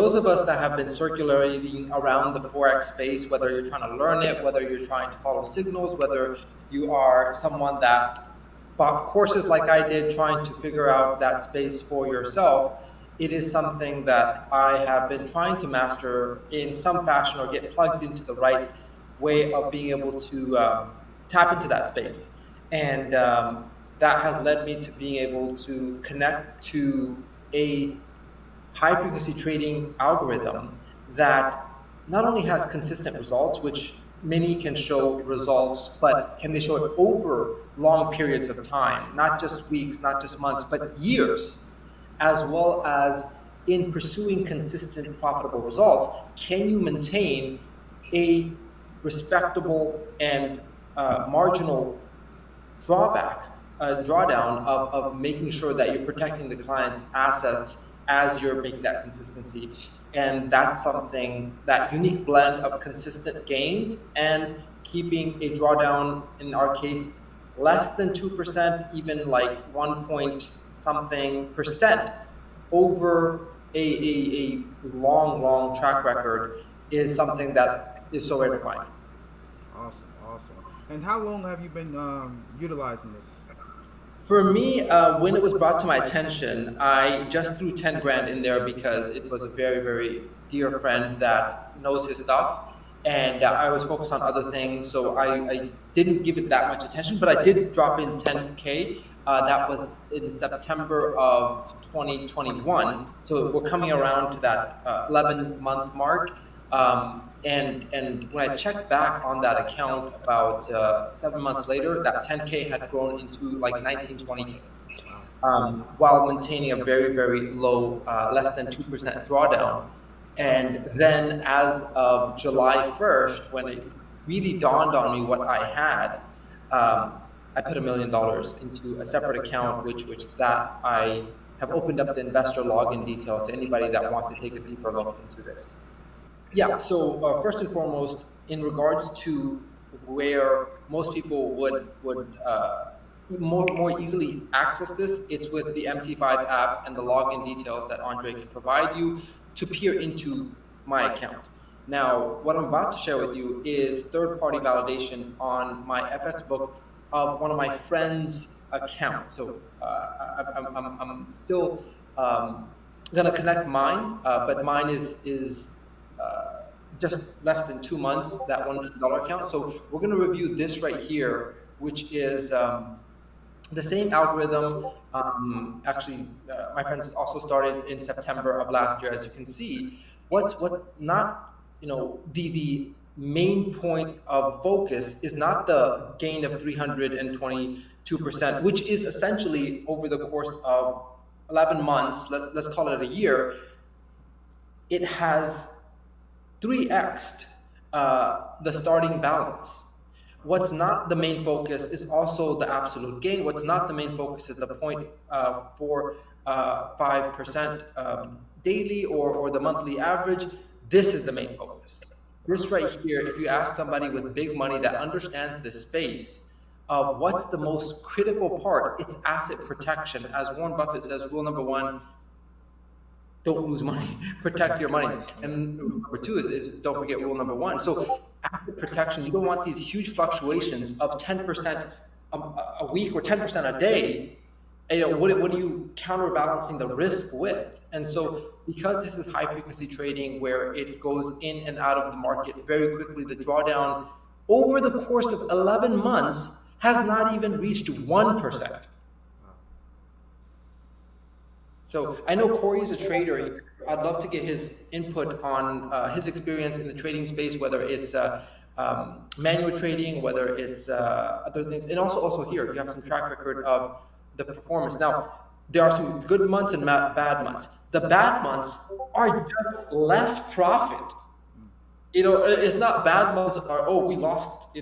those of us that have been circulating around the forex space, whether you're trying to learn it, whether you're trying to follow signals, whether you are someone that bought courses like I did, trying to figure out that space for yourself, it is something that I have been trying to master in some fashion or get plugged into the right way of being able to tap into that space. And that has led me to being able to connect to a high frequency trading algorithm that not only has consistent results, which many can show results, but can they show it over long periods of time, not just weeks, not just months, but years, as well as in pursuing consistent profitable results, can you maintain a respectable and marginal drawdown of making sure that you're protecting the client's assets as you're making that consistency. And that's something, that unique blend of consistent gains and keeping a drawdown, in our case, less than 2%, even like 1 point something percent over a long track record is something that is so rare to find. Awesome. And how long have you been utilizing this? For me, when it was brought to my attention, I just threw 10 grand in there because it was a very dear friend that knows his stuff, and I was focused on other things, so I didn't give it that much attention, but I did drop in 10K. That was in September of 2021, so we're coming around to that 11-month mark. And when I checked back on that account about 7 months later, that 10K had grown into like 19, 20K, while maintaining a very low, less than 2% drawdown. And then as of July 1st, when it really dawned on me what I had, I put $1 million into a separate account, which that I have opened up the investor login details to anybody that wants to take a deeper look into this. Yeah, so first and foremost, in regards to where most people would more easily access this, it's with the MT5 app and the login details that Andre can provide you to peer into my account. Now, what I'm about to share with you is third-party validation on my FX book of one of my friends' account. So I'm still gonna connect mine, but mine is just less than 2 months, that $1 million account. So we're going to review this right here, which is the same algorithm. Actually, my friends also started in September of last year. As you can see, what's not, the main point of focus is not the gain of 322%, which is essentially over the course of 11 months, let's call it a year, it has 3x'd the starting balance. What's not the main focus is also the absolute gain. What's not the main focus is the 0.45% daily or the monthly average. This is the main focus. This right here, if you ask somebody with big money that understands this space of what's the most critical part, it's asset protection. As Warren Buffett says, rule number 1, don't lose money, protect your money. And number 2 is don't forget rule number 1. So asset protection, you don't want these huge fluctuations of 10% a week or 10% a day. What are you counterbalancing the risk with? And so because this is high frequency trading where it goes in and out of the market very quickly, the drawdown over the course of 11 months has not even reached 1%. So I know Corey's a trader here. I'd love to get his input on his experience in the trading space, whether it's manual trading, whether it's other things. And also here, you have some track record of the performance. Now, there are some good months and bad months. The bad months are just less profit. It's not bad months are, we lost,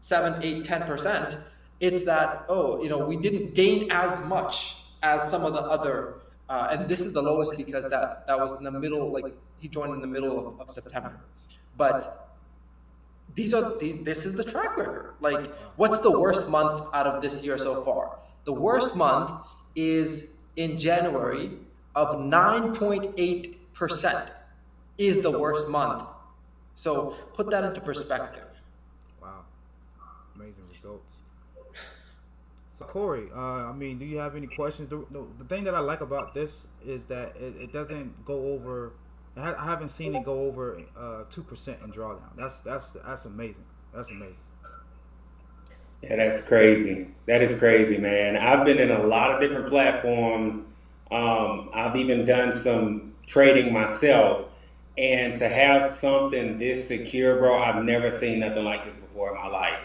7, 8, 10%. It's that, we didn't gain as much as some of the other. And this is the lowest because that was in the middle, like he joined in the middle of September. But this is the track record. Like, what's the worst month out of this year so far? The worst month is in January of 9.8%. is the worst month. So put that into perspective. Wow, amazing results. So Corey, I mean, do you have any questions? The thing that I like about this is that it doesn't go over. I haven't seen it go over 2% in drawdown. That's amazing. That's amazing. Yeah, that's crazy. That is crazy, man. I've been in a lot of different platforms. I've even done some trading myself. And to have something this secure, bro, I've never seen nothing like this before in my life.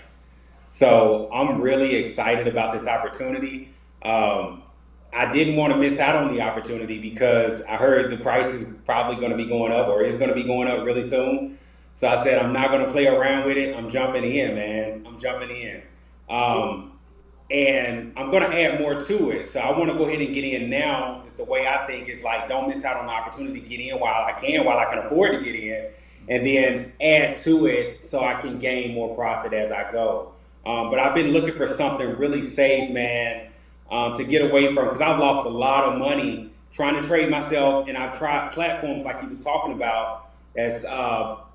So I'm really excited about this opportunity. Um, I didn't want to miss out on the opportunity because I heard the price is probably going to be going up or is going to be going up really soon. So I said, I'm not going to play around with it. I'm jumping in, man. I'm jumping in. Um, and I'm going to add more to it. So I want to go ahead and get in now. It's the way I think is like, don't miss out on the opportunity to get in while I can afford to get in, and then add to it so I can gain more profit as I go. But I've been looking for something really safe, man, to get away from because I've lost a lot of money trying to trade myself, and I've tried platforms like he was talking about as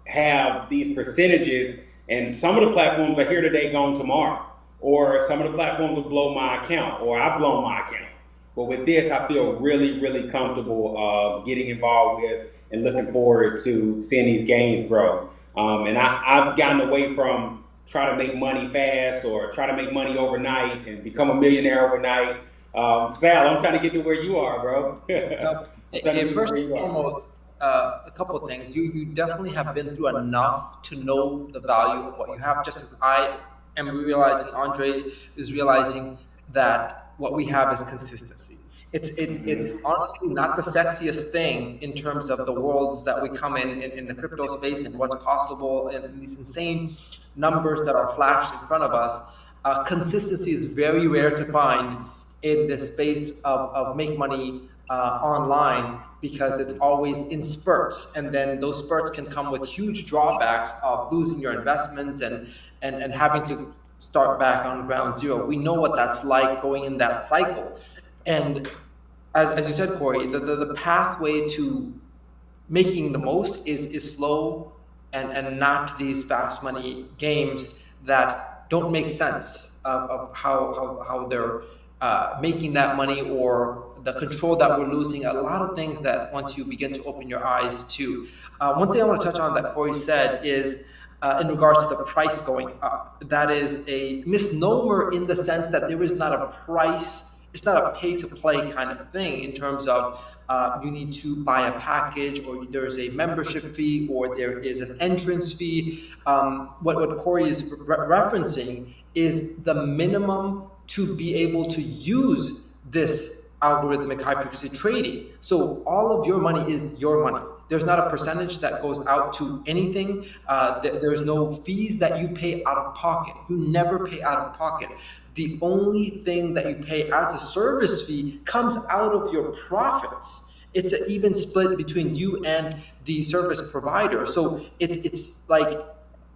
have these percentages, and some of the platforms are here today, gone tomorrow, or some of the platforms will blow my account, or I've blown my account. But with this, I feel really, really comfortable getting involved with and looking forward to seeing these gains grow. And I've gotten away from try to make money fast or try to make money overnight and become a millionaire overnight. Sal, I'm trying to get to where you are, bro. Now, I'm trying to get to first where and you are. foremost, a couple of things. You definitely have been through enough to know the value of what you have, just as I am realizing, Andre is realizing that what we have is consistency. It's honestly not the sexiest thing in terms of the worlds that we come in the crypto space and what's possible and these insane numbers that are flashed in front of us. Consistency is very rare to find in the space of make money online because it's always in spurts, and then those spurts can come with huge drawbacks of losing your investment and having to start back on ground zero. We know what that's like going in that cycle. And as you said, Corey, the pathway to making the most is slow and not these fast money games that don't make sense of how they're making that money or the control that we're losing. A lot of things that once you begin to open your eyes to. One thing I want to touch on that Corey said is in regards to the price going up. That is a misnomer in the sense that there is not a price. It's not a pay to play kind of thing in terms of you need to buy a package or there's a membership fee or there is an entrance fee. What Corey is referencing is the minimum to be able to use this algorithmic high frequency trading. So all of your money is your money. There's not a percentage that goes out to anything. There's no fees that you pay out of pocket. You never pay out of pocket. The only thing that you pay as a service fee comes out of your profits. It's an even split between you and the service provider. So it's like,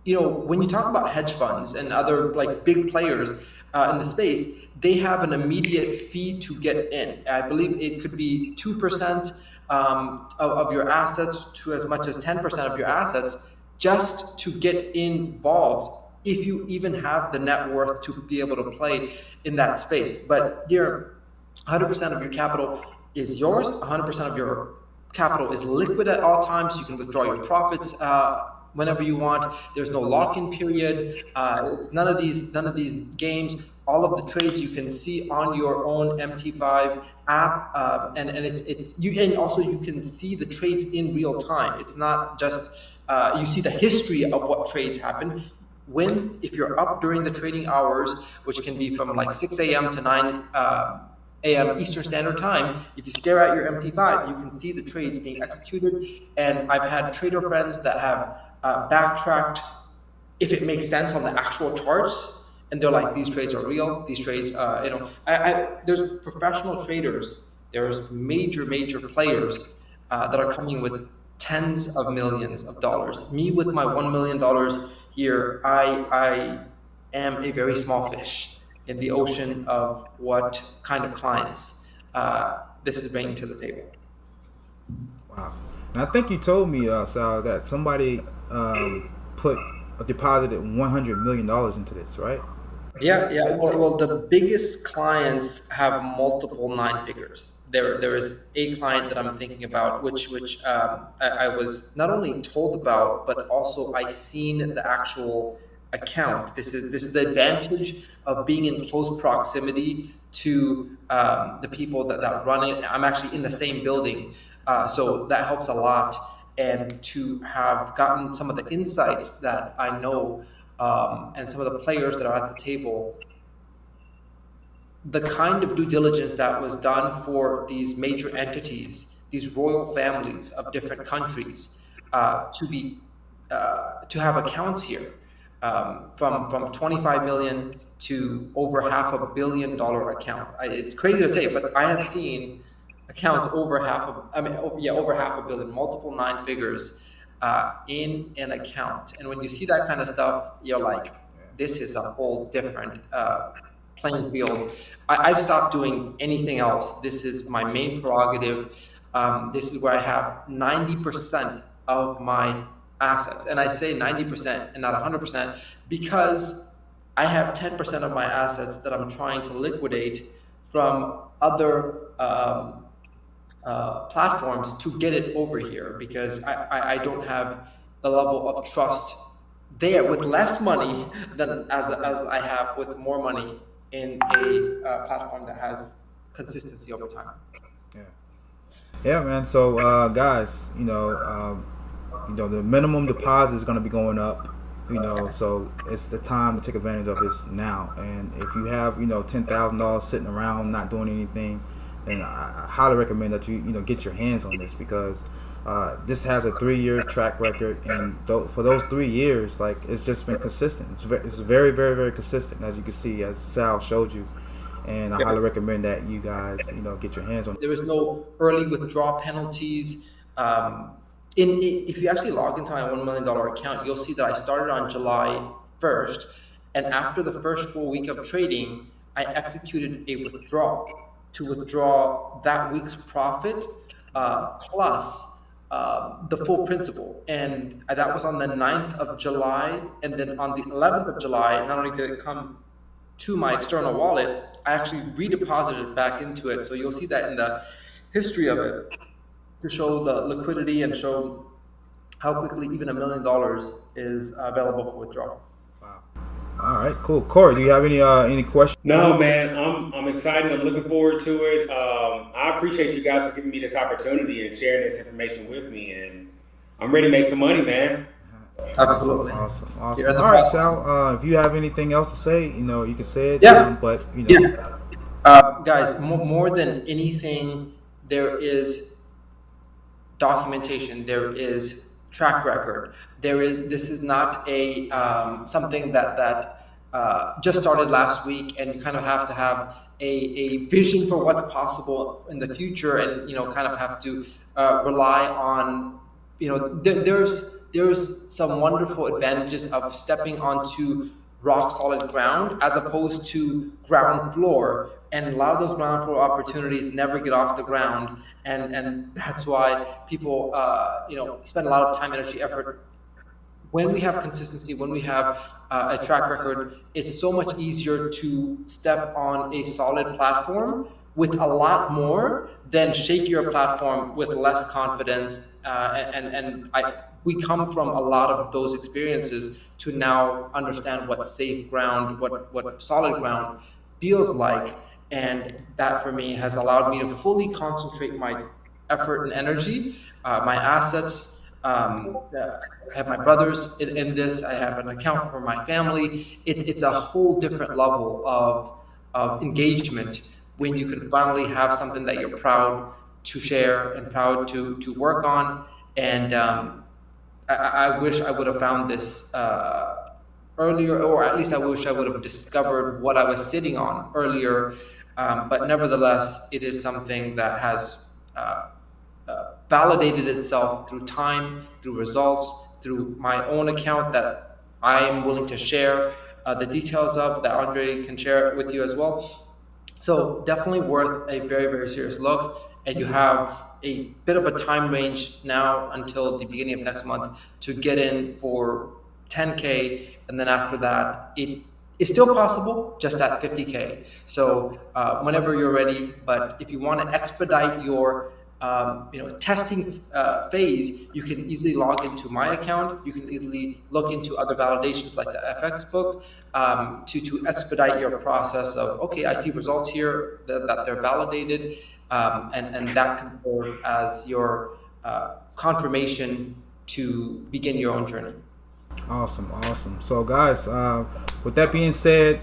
when you talk about hedge funds and other like big players in the space, they have an immediate fee to get in. I believe it could be 2% of your assets to as much as 10% of your assets just to get involved, if you even have the net worth to be able to play in that space. But here, 100% of your capital is yours. 100% of your capital is liquid at all times. You can withdraw your profits whenever you want. There's no lock-in period. It's none of these games. All of the trades you can see on your own MT5 app, and it's you, and also you can see the trades in real time. It's not just you see the history of what trades happen. If you're up during the trading hours, which can be from like 6 a.m. to 9 a.m. Eastern Standard Time, if you stare at your MT5, you can see the trades being executed. And I've had trader friends that have backtracked if it makes sense on the actual charts, and they're like, these trades are real. These trades, there's professional traders. There's major players that are coming with tens of millions of dollars. Me with my $1 million here, I am a very small fish in the ocean of what kind of clients this is bringing to the table. Wow. And I think you told me, Sal, that somebody put deposited $100 million into this, right? Yeah, Is yeah. that Well, true? well, the biggest clients have multiple nine figures. There is a client that I'm thinking about, which I was not only told about, but also I seen the actual account. This is the advantage of being in close proximity to the people that run it. I'm actually in the same building, so that helps a lot. And to have gotten some of the insights that I know and some of the players that are at the table, the kind of due diligence that was done for these major entities, these royal families of different countries, to have accounts here, from 25 million to over $500 million account. It's crazy to say, but I have seen accounts over over $500 million, multiple nine figures in an account. And when you see that kind of stuff, you're like, this is a whole different playing field. I've stopped doing anything else. This is my main prerogative. This is where I have 90% of my assets. And I say 90% and not 100% because I have 10% of my assets that I'm trying to liquidate from other platforms to get it over here because I don't have the level of trust there with less money than as I have with more money in a platform that has consistency over time. Yeah. Yeah, man. So, guys, the minimum deposit is going to be going up. So it's the time to take advantage of this now. And if you have, $10,000 sitting around not doing anything, then I highly recommend that you get your hands on this because this has a 3-year track record, and for those 3 years, like it's just been consistent. It's very, very, very consistent, as you can see, as Sal showed you. And I highly recommend that you guys, get your hands on it. There is no early withdrawal penalties. If you actually log into my $1 million account, you'll see that I started on July 1st, and after the first full week of trading, I executed a withdrawal to withdraw that week's profit plus the full principal. And that was on the 9th of July. And then on the 11th of July, not only did it come to my external wallet, I actually redeposited it back into it. So you'll see that in the history of it to show the liquidity and show how quickly even $1 million is available for withdrawal. Wow. All right, cool. Corey, do you have any questions? No, man, I'm excited. I'm looking forward to it. I appreciate you guys for giving me this opportunity and sharing this information with me, and I'm ready to make some money, man. Absolutely. Awesome. All right, Sal. If you have anything else to say, you can say it. Yeah. But guys, more than anything, there is documentation. There is track record. This is not a something that just started last week, and you kind of have to have a vision for what's possible in the future, and kind of have to rely on there's some wonderful advantages of stepping onto rock solid ground as opposed to ground floor, and a lot of those ground floor opportunities never get off the ground, and that's why people spend a lot of time, energy, effort. When we have consistency, when we have a track record, it's so much easier to step on a solid platform with a lot more than shake your platform with less confidence. We come from a lot of those experiences to now understand what safe ground, what solid ground feels like. And that for me has allowed me to fully concentrate my effort and energy, my assets. I have my brothers in this. I have an account for my family. It's a whole different level of engagement when you can finally have something that you're proud to share and proud to work on. And I wish I would have found this earlier, or at least I wish I would have discovered what I was sitting on earlier. But nevertheless, it is something that has validated itself through time, through results, through my own account that I am willing to share the details of, that Andre can share with you as well. So definitely worth a very, very serious look. And you have a bit of a time range now until the beginning of next month to get in for 10K, and then after that, it is still possible, just at 50K. So whenever you're ready, but if you want to expedite your testing phase, you can easily log into my account. You can easily look into other validations like the FX book to expedite your process of, okay, I see results here that they're validated, and that can serve as your confirmation to begin your own journey. Awesome. So guys, with that being said,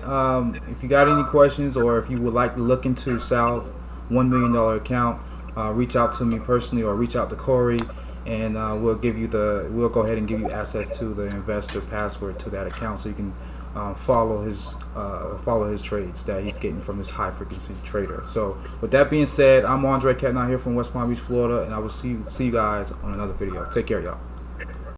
if you got any questions or if you would like to look into Sal's $1 million account, reach out to me personally or reach out to Corey, and we'll go ahead and give you access to the investor password to that account, so you can follow his trades that he's getting from this high frequency trader. So with that being said, I'm Andre Catnot here from West Palm Beach, Florida, and I will see you guys on another video. Take care, y'all.